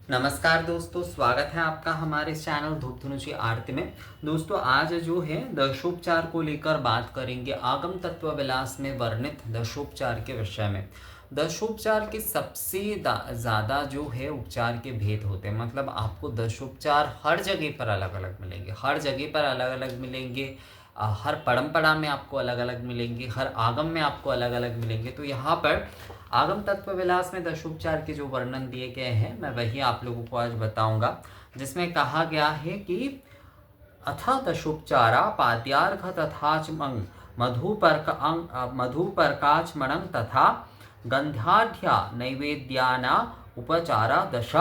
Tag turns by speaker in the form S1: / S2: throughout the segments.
S1: नमस्कार दोस्तों, स्वागत है आपका हमारे इस चैनल धूप धनुषी आरती में। दोस्तों आज जो है दशोपचार को लेकर बात करेंगे, आगम तत्व विलास में वर्णित दशोपचार के विषय में। दशोपचार के सबसे ज़्यादा जो है उपचार के भेद होते हैं, मतलब आपको दशोपचार हर जगह पर अलग अलग मिलेंगे, हर जगह पर अलग अलग मिलेंगे। हर परंपरा में आपको अलग अलग मिलेंगे, हर आगम में आपको अलग अलग मिलेंगे। तो यहाँ पर आगम तत्व विलास में दशोपचार के जो वर्णन दिए गए हैं, मैं वही आप लोगों को आज बताऊंगा, जिसमें कहा गया है कि अथ दशोपचारा पाद्यार्घ तथाचमं मधुपर्काचमणं तथा गंध्याढ्या नैवेद्याना उपचारा दश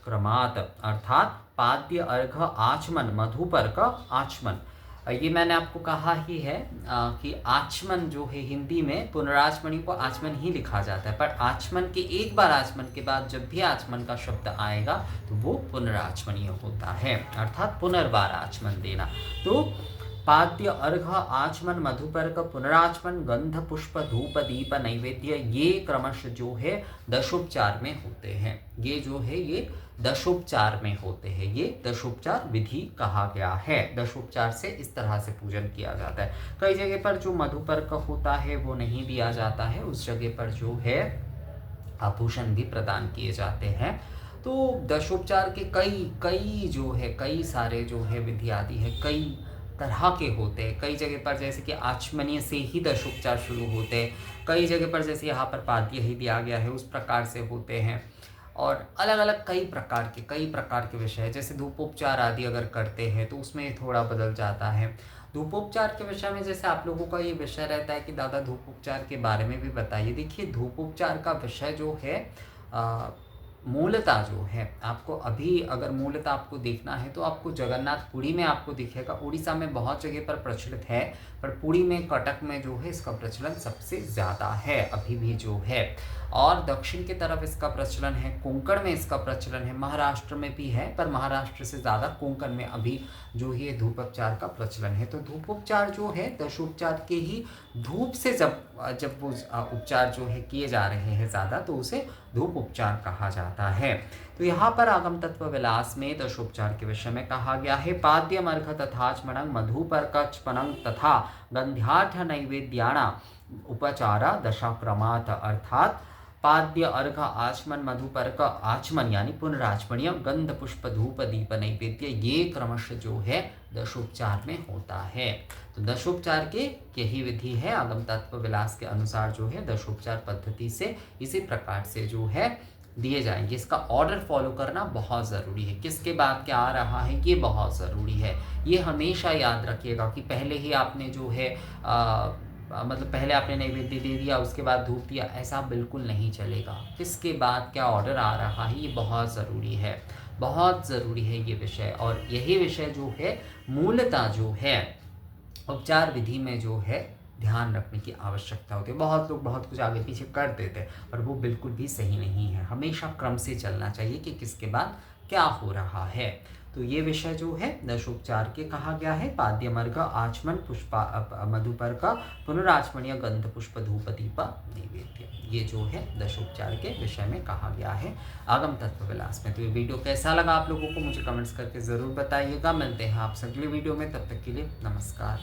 S1: क्रमात्, अर्थात पाद्य अर्घ आचमन मधुपर्क आचमन। ये मैंने आपको कहा ही है कि आचमन जो है हिंदी में पुनराचमनी को आचमन ही लिखा जाता है, पर आचमन के एक बार आचमन के बाद जब भी आचमन का शब्द आएगा तो वो पुनराचमनीय होता है, अर्थात पुनर्बार आचमन देना। तो पाद्य अर्घ आचमन मधुपर्क पुनराचमन गंध पुष्प धूप दीप नैवेद्य, ये क्रमश जो है दशोपचार में होते हैं। ये जो है ये दशोपचार में होते हैं, ये दशोपचार विधि कहा गया है। दशोपचार से इस तरह से पूजन किया जाता है। कई जगह पर जो मधुपर्क होता है वो नहीं दिया जाता है, उस जगह पर जो है आभूषण भी प्रदान किए जाते हैं। तो दशोपचार के कई सारे जो है विधि आदि है, कई तरह के होते हैं। कई जगह पर जैसे कि आचमनीय से ही दशोपचार शुरू होते हैं, कई जगह पर जैसे यहाँ पर पाद्य ही दिया गया है उस प्रकार से होते हैं, और अलग अलग कई प्रकार के विषय है। जैसे धूपोपचार आदि अगर करते हैं तो उसमें थोड़ा बदल जाता है। धूपोपचार के विषय में जैसे आप लोगों का ये विषय रहता है कि दादा धूपोपचार के बारे में भी बताइए। देखिए, धूपोपचार का विषय जो है मूलतः जो है, आपको अभी अगर मूलतः आपको देखना है तो आपको जगन्नाथपुरी में आपको दिखेगा। उड़ीसा में बहुत जगह पर प्रचलित है, पर पुरी में, कटक में जो है इसका प्रचलन सबसे ज़्यादा है अभी भी जो है। और दक्षिण की तरफ इसका प्रचलन है, कोंकण में इसका प्रचलन है, महाराष्ट्र में भी है, पर महाराष्ट्र से ज़्यादा कोंकण में अभी जो है धूपोपचार का प्रचलन है। तो धूपोपचार जो है दशोपचार के ही धूप से जब वो उपचार जो है किए जा रहे हैं ज़्यादा, तो उसे धूप उपचार कहा जाता है। तो यहाँ पर आगम तत्व विलास में दशोपचार के विषय में कहा गया है, पाद्यम अर्घ तथाचमनं मधुपर्कचमनं तथा गंध्याढ्य नैवेद्याना उपचारा दशाक्रमात्, अर्थात पाद्य अर्घ आचमन मधुपर्क आचमन यानी पुनराचमनीय गंध पुष्प धूप दीप नैवेद्य, ये क्रमश जो है दशोपचार में होता है। तो दशोपचार के यही विधि है, आगम तत्व विलास के अनुसार जो है दशोपचार पद्धति से इसी प्रकार से जो है दिए जाएंगे। इसका ऑर्डर फॉलो करना बहुत ज़रूरी है, किसके बाद क्या आ रहा है ये बहुत ज़रूरी है। ये हमेशा याद रखिएगा कि पहले ही आपने जो है मतलब पहले आपने नैवेद्य दे दिया उसके बाद धूप दिया, ऐसा बिल्कुल नहीं चलेगा। किसके बाद क्या ऑर्डर आ रहा है ये बहुत ज़रूरी है, बहुत ज़रूरी है ये विषय। और यही विषय जो है मूलतः जो है उपचार विधि में जो है ध्यान रखने की आवश्यकता होती है। बहुत लोग बहुत कुछ आगे पीछे कर देते हैं, पर वो बिल्कुल भी सही नहीं है। हमेशा क्रम से चलना चाहिए कि किसके बाद क्या हो रहा है। तो ये विषय जो है दशोपचार के कहा गया है, पाद्यमर्घ आचमन पुष्पा मधुपर्क पुनराचमनीय गंध पुष्प धूप दीप नैवेद्य, ये जो है दशोपचार के विषय में कहा गया है आगम तत्व विलास में। तो ये वीडियो कैसा लगा आप लोगों को मुझे कमेंट्स करके ज़रूर बताइएगा। मिलते हैं आपसे अगली वीडियो में, तब तक के लिए नमस्कार।